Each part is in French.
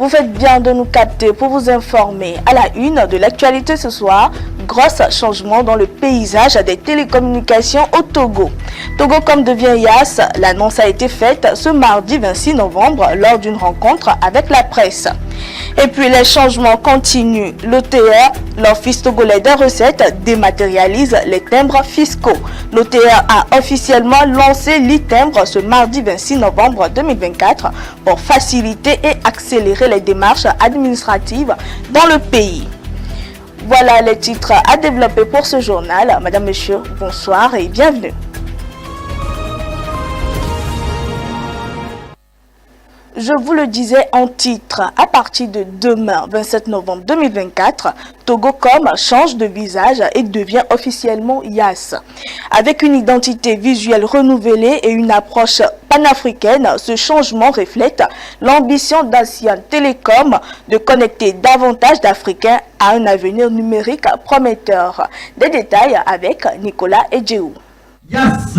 Vous faites bien de nous capter pour vous informer à la une de l'actualité ce soir. Gros changement dans le paysage des télécommunications au Togo. Togocom devient YAS. L'annonce a été faite ce mardi 26 novembre lors d'une rencontre avec la presse. Et puis les changements continuent. L'OTR, l'Office togolais des recettes, dématérialise les timbres fiscaux. L'OTR a officiellement lancé l'e-timbre ce mardi 26 novembre 2024 pour faciliter et accélérer les démarches administratives dans le pays. Voilà les titres à développer pour ce journal. Madame, Monsieur, bonsoir et bienvenue. Je vous le disais en titre, à partir de demain, 27 novembre 2024, Togocom change de visage et devient officiellement YAS. Avec une identité visuelle renouvelée et une approche panafricaine, ce changement reflète l'ambition d'Asian Telecom de connecter davantage d'Africains à un avenir numérique prometteur. Des détails avec Nicolas Edjeou. YAS.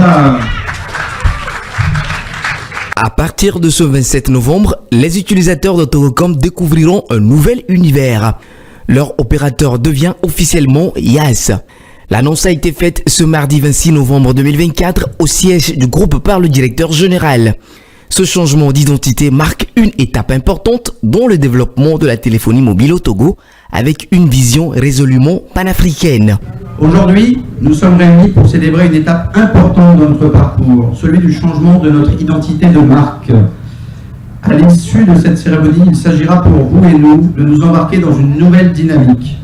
À partir de ce 27 novembre, les utilisateurs de Togocom découvriront un nouvel univers. Leur opérateur devient officiellement YAS. L'annonce a été faite ce mardi 26 novembre 2024 au siège du groupe par le directeur général. Ce changement d'identité marque une étape importante dans le développement de la téléphonie mobile au Togo avec une vision résolument panafricaine. Aujourd'hui, nous sommes réunis pour célébrer une étape importante dans notre parcours, celui du changement de notre identité de marque. À l'issue de cette cérémonie, il s'agira pour vous et nous de nous embarquer dans une nouvelle dynamique.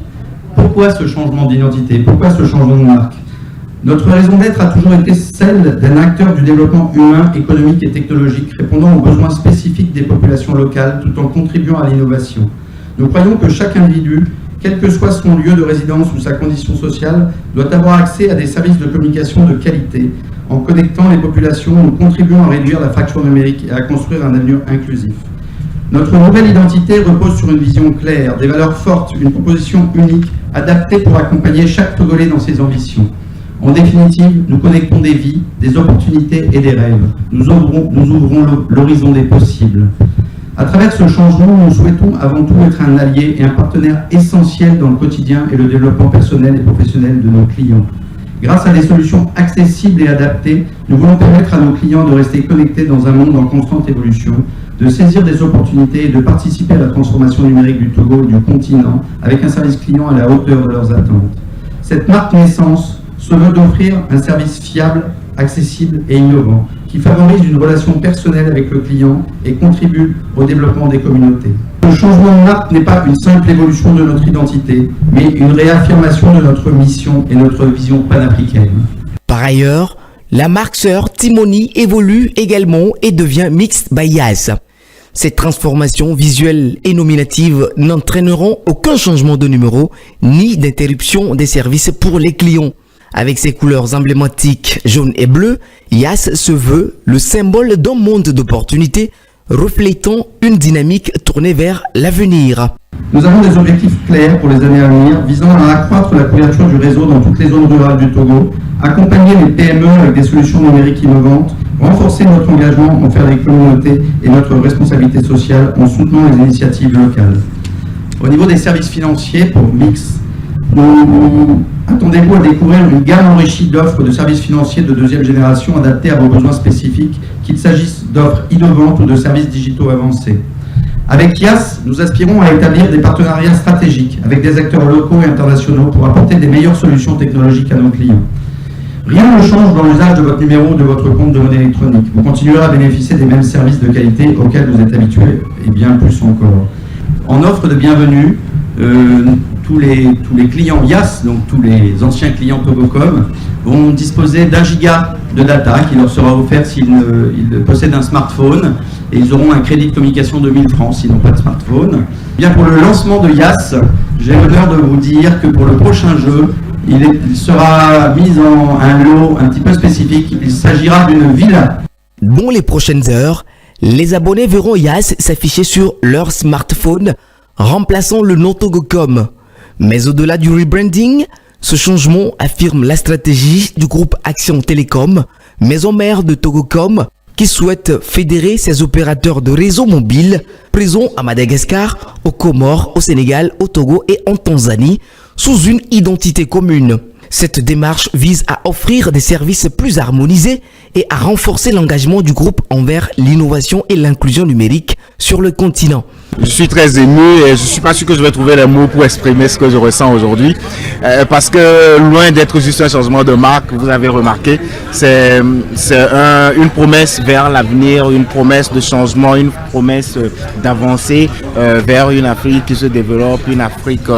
Pourquoi ce changement d'identité? Pourquoi ce changement de marque? Notre raison d'être a toujours été celle d'un acteur du développement humain, économique et technologique, répondant aux besoins spécifiques des populations locales tout en contribuant à l'innovation. Nous croyons que chaque individu, quel que soit son lieu de résidence ou sa condition sociale, doit avoir accès à des services de communication de qualité. En connectant les populations, nous contribuons à réduire la fracture numérique et à construire un avenir inclusif. Notre nouvelle identité repose sur une vision claire, des valeurs fortes, une proposition unique, adaptée pour accompagner chaque Togolais dans ses ambitions. En définitive, nous connectons des vies, des opportunités et des rêves. Nous ouvrons l'horizon des possibles. À travers ce changement, nous souhaitons avant tout être un allié et un partenaire essentiel dans le quotidien et le développement personnel et professionnel de nos clients. Grâce à des solutions accessibles et adaptées, nous voulons permettre à nos clients de rester connectés dans un monde en constante évolution, de saisir des opportunités et de participer à la transformation numérique du Togo et du continent avec un service client à la hauteur de leurs attentes. Cette marque naissance se veut d'offrir un service fiable, accessible et innovant, qui favorise une relation personnelle avec le client et contribue au développement des communautés. Le changement de marque n'est pas une simple évolution de notre identité, mais une réaffirmation de notre mission et notre vision panafricaine. Par ailleurs, la marque sœur Timoni évolue également et devient Mixed by YAS. Ces transformations visuelles et nominatives n'entraîneront aucun changement de numéro ni d'interruption des services pour les clients. Avec ses couleurs emblématiques jaune et bleu, YAS se veut le symbole d'un monde d'opportunités reflétant une dynamique tournée vers l'avenir. Nous avons des objectifs clairs pour les années à venir visant à accroître la couverture du réseau dans toutes les zones rurales du Togo, accompagner les PME avec des solutions numériques innovantes, renforcer notre engagement envers les communautés et notre responsabilité sociale en soutenant les initiatives locales. Au niveau des services financiers pour Mix, attendez-vous à découvrir une gamme enrichie d'offres de services financiers de deuxième génération adaptés à vos besoins spécifiques, qu'il s'agisse d'offres innovantes ou de services digitaux avancés. Avec YAS, nous aspirons à établir des partenariats stratégiques avec des acteurs locaux et internationaux pour apporter des meilleures solutions technologiques à nos clients. Rien ne change dans l'usage de votre numéro ou de votre compte de monnaie électronique. Vous continuerez à bénéficier des mêmes services de qualité auxquels vous êtes habitués, et bien plus encore. En offre de bienvenue, tous les clients YAS, donc tous les anciens clients Togocom, vont disposer d'1 giga de data qui leur sera offert s'ils possèdent un smartphone, et ils auront un crédit de communication de 1000 francs s'ils n'ont pas de smartphone. Bien, pour le lancement de YAS, j'ai l'honneur de vous dire que pour le prochain jeu, il sera mis en un lot un petit peu spécifique. Il s'agira d'une villa. Dans les prochaines heures, les abonnés verront YAS s'afficher sur leur smartphone, remplaçant le nom Togocom. Mais au-delà du rebranding, ce changement affirme la stratégie du groupe Action Télécom, maison mère de Togocom, qui souhaite fédérer ses opérateurs de réseau mobile présents à Madagascar, aux Comores, au Sénégal, au Togo et en Tanzanie sous une identité commune. Cette démarche vise à offrir des services plus harmonisés et à renforcer l'engagement du groupe envers l'innovation et l'inclusion numérique sur le continent. Je suis très ému et je ne suis pas sûr que je vais trouver les mots pour exprimer ce que je ressens aujourd'hui. Parce que loin d'être juste un changement de marque, vous avez remarqué, c'est une promesse vers l'avenir, une promesse de changement, une promesse d'avancer vers une Afrique qui se développe, une Afrique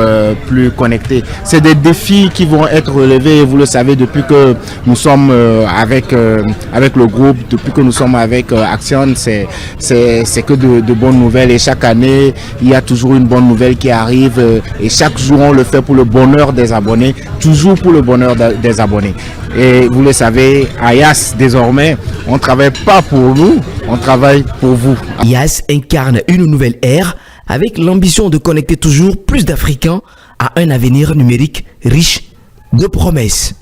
plus connectée. C'est des défis qui vont être relevés, et vous le savez, depuis que nous sommes avec le groupe, depuis que nous sommes avec Action, c'est que de bonnes nouvelles, et chaque année, il y a toujours une bonne nouvelle qui arrive et chaque jour on le fait pour le bonheur des abonnés, toujours pour le bonheur des abonnés. Et vous le savez, à IAS désormais, on ne travaille pas pour nous, on travaille pour vous. IAS incarne une nouvelle ère avec l'ambition de connecter toujours plus d'Africains à un avenir numérique riche de promesses.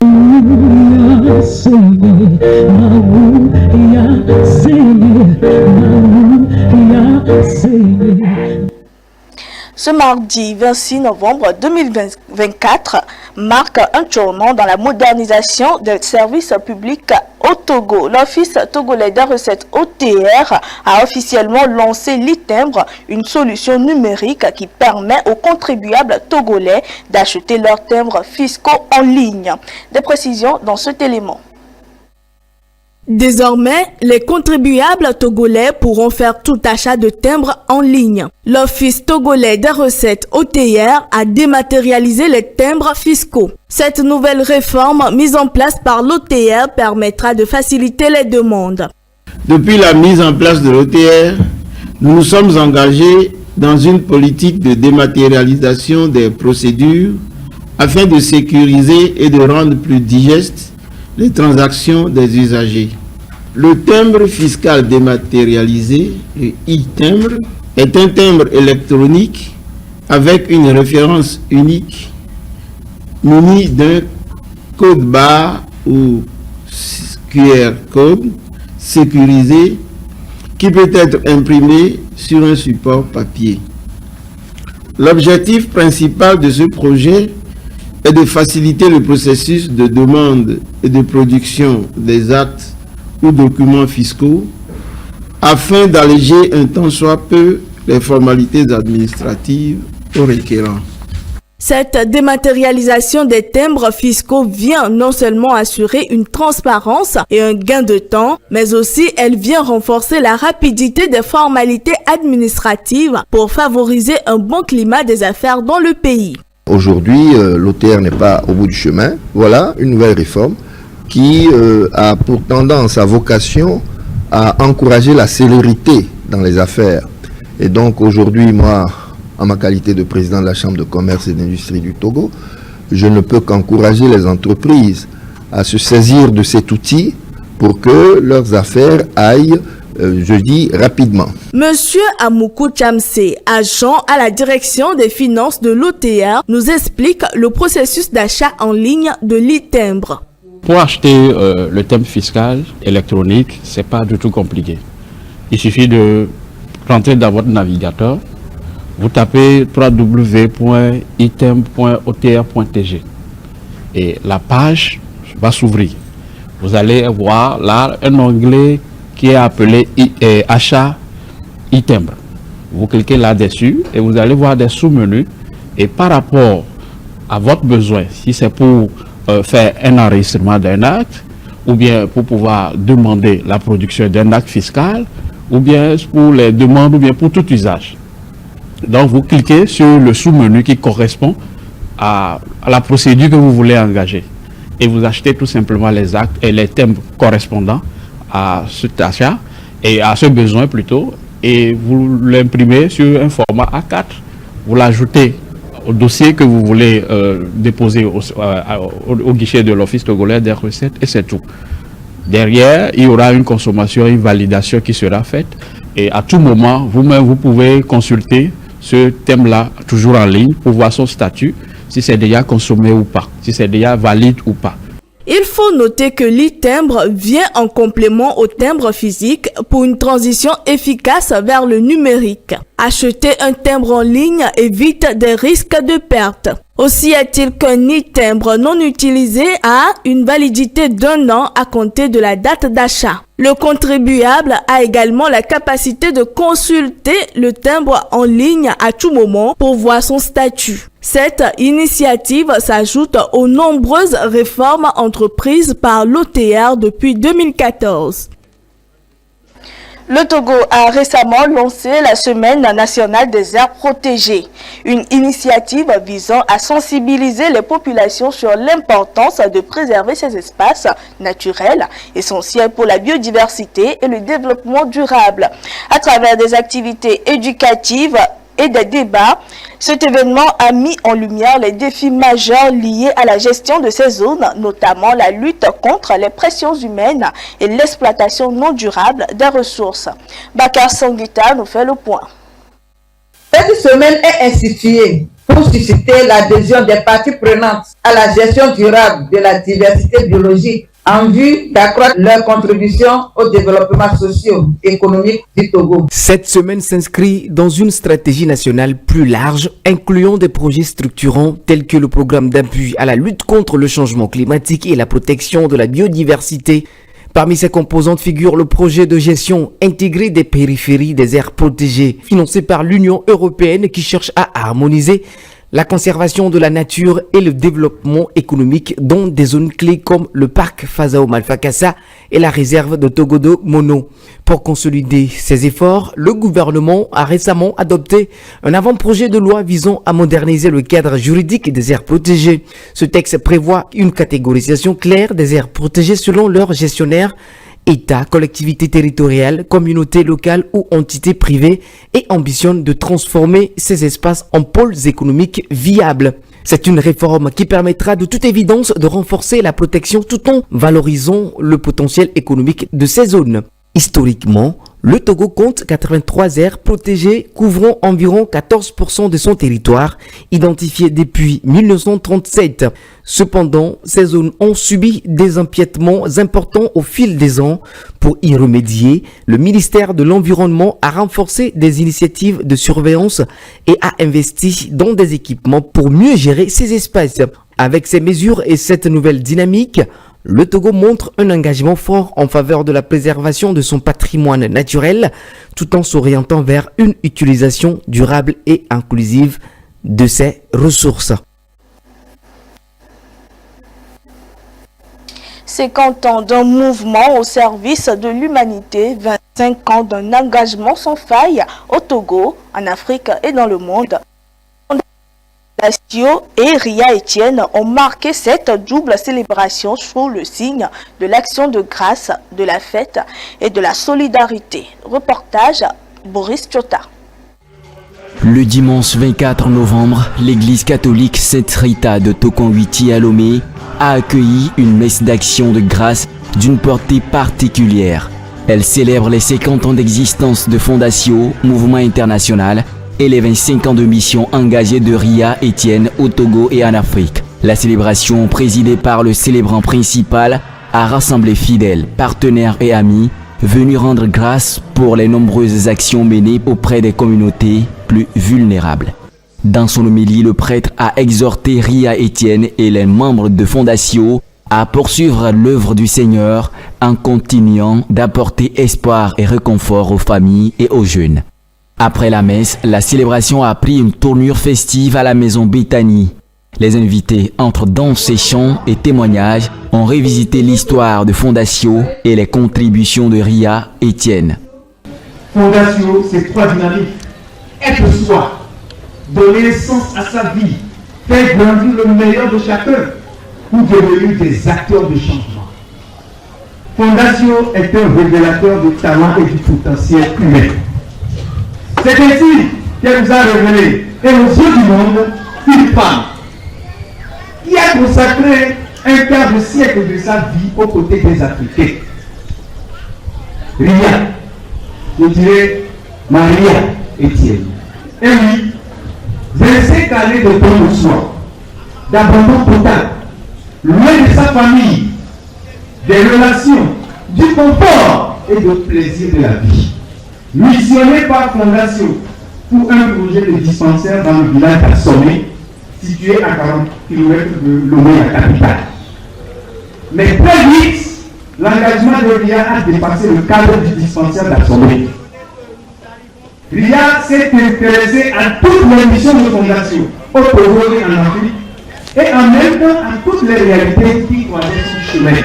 Ce mardi 26 novembre 2024 marque un tournant dans la modernisation des services publics au Togo. L'Office togolais des recettes OTR a officiellement lancé l'e-timbre, une solution numérique qui permet aux contribuables togolais d'acheter leurs timbres fiscaux en ligne. Des précisions dans cet élément. Désormais, les contribuables togolais pourront faire tout achat de timbres en ligne. L'Office togolais des recettes OTR a dématérialisé les timbres fiscaux. Cette nouvelle réforme mise en place par l'OTR permettra de faciliter les demandes. Depuis la mise en place de l'OTR, nous nous sommes engagés dans une politique de dématérialisation des procédures afin de sécuriser et de rendre plus digestes les transactions des usagers. Le timbre fiscal dématérialisé, le e-timbre, est un timbre électronique avec une référence unique muni d'un code barre ou QR code sécurisé qui peut être imprimé sur un support papier. L'objectif principal de ce projet est de faciliter le processus de demande et de production des actes ou documents fiscaux afin d'alléger un tant soit peu les formalités administratives aux requérants. Cette dématérialisation des timbres fiscaux vient non seulement assurer une transparence et un gain de temps, mais aussi elle vient renforcer la rapidité des formalités administratives pour favoriser un bon climat des affaires dans le pays. Aujourd'hui, l'OTR n'est pas au bout du chemin. Voilà une nouvelle réforme qui a pour tendance, à vocation, à encourager la célérité dans les affaires. Et donc aujourd'hui, moi, en ma qualité de président de la Chambre de commerce et d'industrie du Togo, je ne peux qu'encourager les entreprises à se saisir de cet outil pour que leurs affaires aillent, je dis, rapidement. Monsieur Amoukou Chamse, agent à la direction des finances de l'OTR, nous explique le processus d'achat en ligne de l'e-timbre. Pour acheter le timbre fiscal électronique, c'est pas du tout compliqué. Il suffit de rentrer dans votre navigateur, vous tapez www.itimbre.otr.tg et la page va s'ouvrir. Vous allez voir là un onglet qui est appelé achat e-timbre. Vous cliquez là-dessus et vous allez voir des sous-menus et par rapport à votre besoin, si c'est pour faire un enregistrement d'un acte ou bien pour pouvoir demander la production d'un acte fiscal ou bien pour les demandes ou bien pour tout usage. Donc vous cliquez sur le sous-menu qui correspond à la procédure que vous voulez engager et vous achetez tout simplement les actes et les timbres correspondants à cet achat et à ce besoin plutôt et vous l'imprimez sur un format A4. Vous l'ajoutez au dossier que vous voulez déposer au guichet de l'Office togolais des recettes et c'est tout. Derrière, il y aura une consommation, une validation qui sera faite et à tout moment, vous-même, vous pouvez consulter ce thème-là toujours en ligne pour voir son statut, si c'est déjà consommé ou pas, si c'est déjà valide ou pas. Il faut noter que l'e-timbre vient en complément au timbre physique pour une transition efficace vers le numérique. Acheter un timbre en ligne évite des risques de perte. Aussi est-il qu'un e-timbre non utilisé a une validité d'1 an à compter de la date d'achat. Le contribuable a également la capacité de consulter le timbre en ligne à tout moment pour voir son statut. Cette initiative s'ajoute aux nombreuses réformes entreprises par l'OTR depuis 2014. Le Togo a récemment lancé la Semaine nationale des aires protégées, une initiative visant à sensibiliser les populations sur l'importance de préserver ces espaces naturels essentiels pour la biodiversité et le développement durable. À travers des activités éducatives et des débats, cet événement a mis en lumière les défis majeurs liés à la gestion de ces zones, notamment la lutte contre les pressions humaines et l'exploitation non durable des ressources. Bakar Sanguita nous fait le point. Cette semaine est instituée pour susciter l'adhésion des parties prenantes à la gestion durable de la diversité biologique en vue d'accroître leur contribution au développement socio-économique du Togo. Cette semaine s'inscrit dans une stratégie nationale plus large, incluant des projets structurants tels que le programme d'appui à la lutte contre le changement climatique et la protection de la biodiversité. Parmi ses composantes figure le projet de gestion intégrée des périphéries des aires protégées, financé par l'Union européenne qui cherche à harmoniser la conservation de la nature et le développement économique dans des zones clés comme le parc Fazao Malfakassa et la réserve de Togodo Mono. Pour consolider ces efforts, le gouvernement a récemment adopté un avant-projet de loi visant à moderniser le cadre juridique des aires protégées. Ce texte prévoit une catégorisation claire des aires protégées selon leurs gestionnaires, État, collectivités territoriales, communautés locales ou entités privées et ambitionne de transformer ces espaces en pôles économiques viables. C'est une réforme qui permettra de toute évidence de renforcer la protection tout en valorisant le potentiel économique de ces zones. Historiquement, le Togo compte 83 aires protégées couvrant environ 14% de son territoire, identifié depuis 1937. Cependant, ces zones ont subi des empiètements importants au fil des ans. Pour y remédier, le ministère de l'Environnement a renforcé des initiatives de surveillance et a investi dans des équipements pour mieux gérer ces espaces. Avec ces mesures et cette nouvelle dynamique, le Togo montre un engagement fort en faveur de la préservation de son patrimoine naturel, tout en s'orientant vers une utilisation durable et inclusive de ses ressources. 50 ans d'un mouvement au service de l'humanité, 25 ans d'un engagement sans faille au Togo, en Afrique et dans le monde. Lascio et Ria Etienne ont marqué cette double célébration sous le signe de l'action de grâce, de la fête et de la solidarité. Reportage Boris Chota. Le dimanche 24 novembre, l'église catholique Sainte Rita de Tokonwiti à Lomé a accueilli une messe d'action de grâce d'une portée particulière. Elle célèbre les 50 ans d'existence de Fondation, mouvement international, et les 25 ans de mission engagée de Ria Etienne au Togo et en Afrique. La célébration, présidée par le célébrant principal, a rassemblé fidèles, partenaires et amis, venus rendre grâce pour les nombreuses actions menées auprès des communautés plus vulnérables. Dans son homélie, le prêtre a exhorté Ria Etienne et les membres de Fondation à poursuivre l'œuvre du Seigneur en continuant d'apporter espoir et réconfort aux familles et aux jeunes. Après la messe, la célébration a pris une tournure festive à la maison Béthanie. Les invités, entre danse et chants et témoignages, ont révisité l'histoire de Fondation et les contributions de Ria Etienne. Fondation, c'est 3 dynamiques. Être soi, donner sens à sa vie, faire grandir le meilleur de chacun pour devenir des acteurs de changement. Fondation est un révélateur de talent et du potentiel humain. C'est ainsi qu'elle nous a révélé, et aux yeux du monde, une femme qui a consacré un quart de siècle de sa vie aux côtés des Africains. Ria, je dirais Maria Etienne. Et oui, 25 années de don de soi, d'abandon total, loin de sa famille, des relations, du confort et du plaisir de la vie. Missionné par Fondation pour un projet de dispensaire dans le village d'Assomé, situé à 40 km de Lomé, la capitale. Mais très vite, l'engagement de RIA a dépassé le cadre du dispensaire d'Assomé. RIA s'est intéressé à toutes les missions de Fondation, au Togo et en Afrique, et en même temps à toutes les réalités qui croisaient son chemin.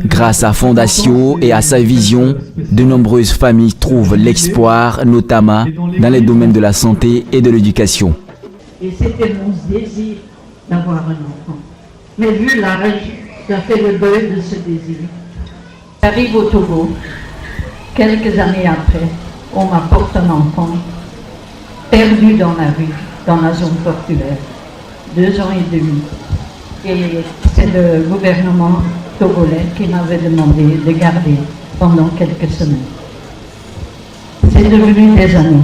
Grâce à Fondation et à sa vision, de nombreuses familles trouvent l'espoir, notamment dans les domaines de la santé et de l'éducation. Et c'était mon désir d'avoir un enfant. Mais vu l'âge, j'ai fait le deuil de ce désir. J'arrive au Togo. Quelques années après, on m'apporte un enfant perdu dans la rue, dans la zone portuaire. 2 ans et demi. Et c'est le gouvernement togolais qui m'avait demandé de garder pendant quelques semaines. C'est devenu des années.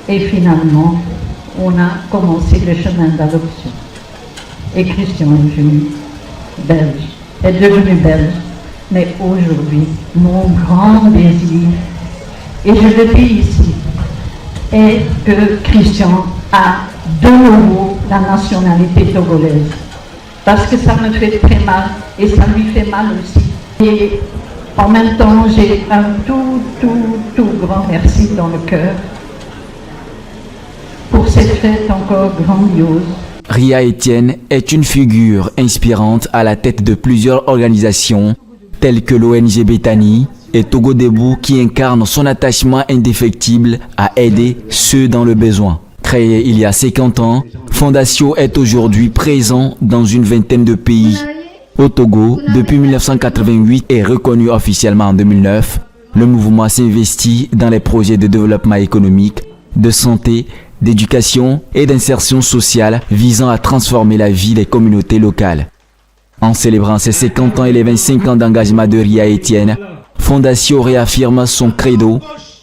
Et finalement, on a commencé le chemin d'adoption. Et Christian est venu belge, est devenu belge. Mais aujourd'hui, mon grand désir, et je le dis ici, est que Christian a de nouveau la nationalité togolaise. Parce que ça me fait très mal et ça lui fait mal aussi. Et en même temps, j'ai un tout grand merci dans le cœur pour cette fête encore grandiose. Ria Etienne est une figure inspirante à la tête de plusieurs organisations telles que l'ONG Bethany et Togo Debout qui incarne son attachement indéfectible à aider ceux dans le besoin. Créée il y a 50 ans, Fondation est aujourd'hui présent dans une vingtaine de pays. Au Togo, depuis 1988 et reconnu officiellement en 2009, le mouvement s'investit dans les projets de développement économique, de santé, d'éducation et d'insertion sociale visant à transformer la vie des communautés locales. En célébrant ses 50 ans et les 25 ans d'engagement de Ria Etienne, Fondation réaffirme son credo: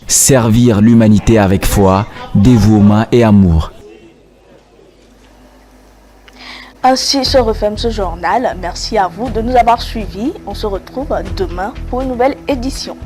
servir l'humanité avec foi, dévouement et amour. Ainsi se referme ce journal. Merci à vous de nous avoir suivis. On se retrouve demain pour une nouvelle édition.